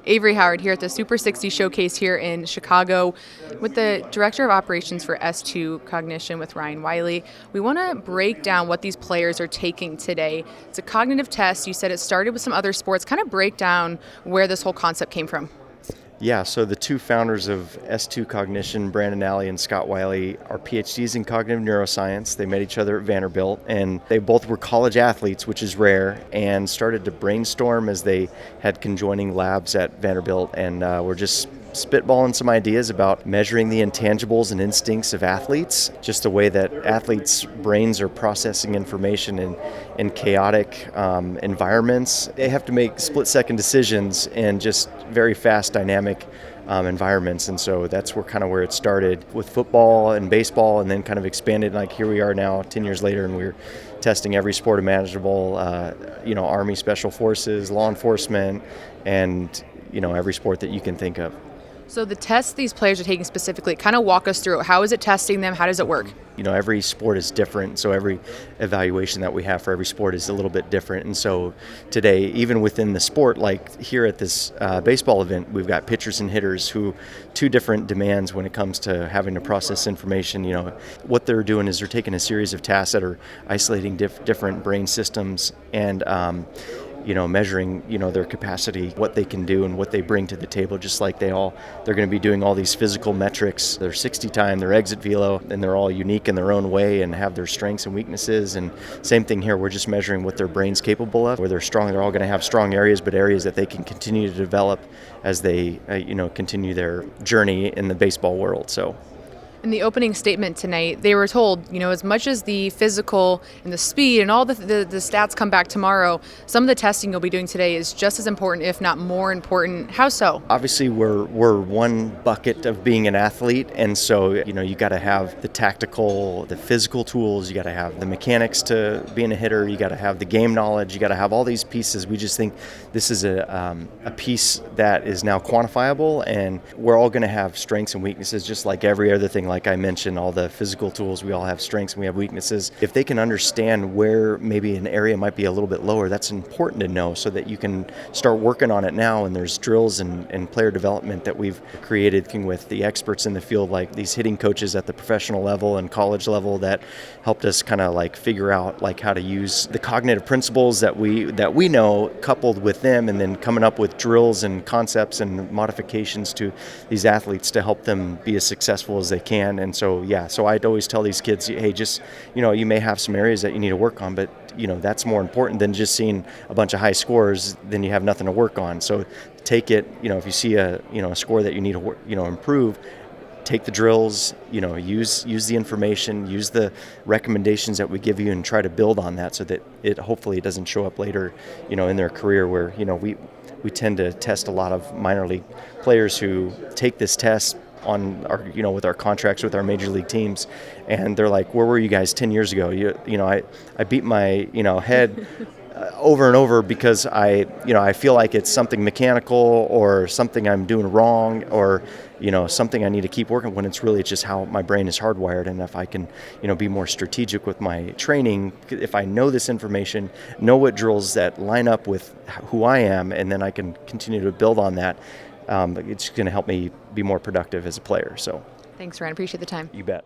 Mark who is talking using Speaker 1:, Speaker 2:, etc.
Speaker 1: Avarie Howard here at the Super 60 Showcase here in Chicago with the Director of Operations for S2Cognition with Wylie. We want to break down what these players are taking today. It's a cognitive test. You said it started with some other sports. Kind of break down where this whole concept came from.
Speaker 2: Yeah, so the two founders of S2Cognition, Brandon Alley and Scott Wylie, are PhDs in cognitive neuroscience. They met each other at Vanderbilt, and they both were college athletes, which is rare, and started to brainstorm as they had conjoining labs at Vanderbilt, and were just spitballing some ideas about measuring the intangibles and instincts of athletes, just the way that athletes' brains are processing information in chaotic environments. They have to make split-second decisions in just very fast, dynamic environments, and so that's where it started with football and baseball, and then kind of expanded. Like here we are now, 10 years later, and we're testing every sport imaginable. Army, Special Forces, law enforcement, and every sport that you can think of.
Speaker 1: So the tests these players are taking specifically, kind of walk us through it. How is it testing them? How does it work?
Speaker 2: Every sport is different, so every evaluation that we have for every sport is a little bit different. And so today, even within the sport, like here at this baseball event, we've got pitchers and hitters who two different demands when it comes to having to process information. What they're doing is they're taking a series of tasks that are isolating different brain systems and measuring, their capacity, what they can do and what they bring to the table, just like they're going to be doing all these physical metrics, their 60 time, their exit velo, and they're all unique in their own way and have their strengths and weaknesses. And same thing here, we're just measuring what their brain's capable of. Where they're strong, they're all going to have strong areas, but areas that they can continue to develop as they, continue their journey in the baseball world. So.
Speaker 1: In the opening statement tonight, they were told, as much as the physical and the speed and all the stats come back tomorrow, some of the testing you'll be doing today is just as important, if not more important. How so?
Speaker 2: Obviously, we're one bucket of being an athlete, and so, you got to have the tactical, the physical tools, you got to have the mechanics to being a hitter, you got to have the game knowledge, you got to have all these pieces. We just think this is a piece that is now quantifiable, and we're all going to have strengths and weaknesses just like every other thing. Like I mentioned, all the physical tools, we all have strengths and we have weaknesses. If they can understand where maybe an area might be a little bit lower, that's important to know so that you can start working on it now. And there's drills and player development that we've created with the experts in the field, like these hitting coaches at the professional level and college level, that helped us kind of figure out how to use the cognitive principles that we know, coupled with them, and then coming up with drills and concepts and modifications to these athletes to help them be as successful as they can. And so I'd always tell these kids, hey, just, you may have some areas that you need to work on, but, that's more important than just seeing a bunch of high scores, then you have nothing to work on. So take it, if you see a score that you need to, improve, take the drills, use the information, use the recommendations that we give you and try to build on that so that it hopefully doesn't show up later, in their career where, we tend to test a lot of minor league players who take this test on our, with our contracts with our major league teams, and they're like, where were you guys 10 years ago? I beat my, head over and over because I feel like it's something mechanical or something I'm doing wrong or, something I need to keep working when it's really just how my brain is hardwired. And if I can, be more strategic with my training, if I know this information, know what drills that line up with who I am, and then I can continue to build on that, it's going to help me be more productive as a player. So,
Speaker 1: thanks, Ryan. Appreciate the time.
Speaker 2: You bet.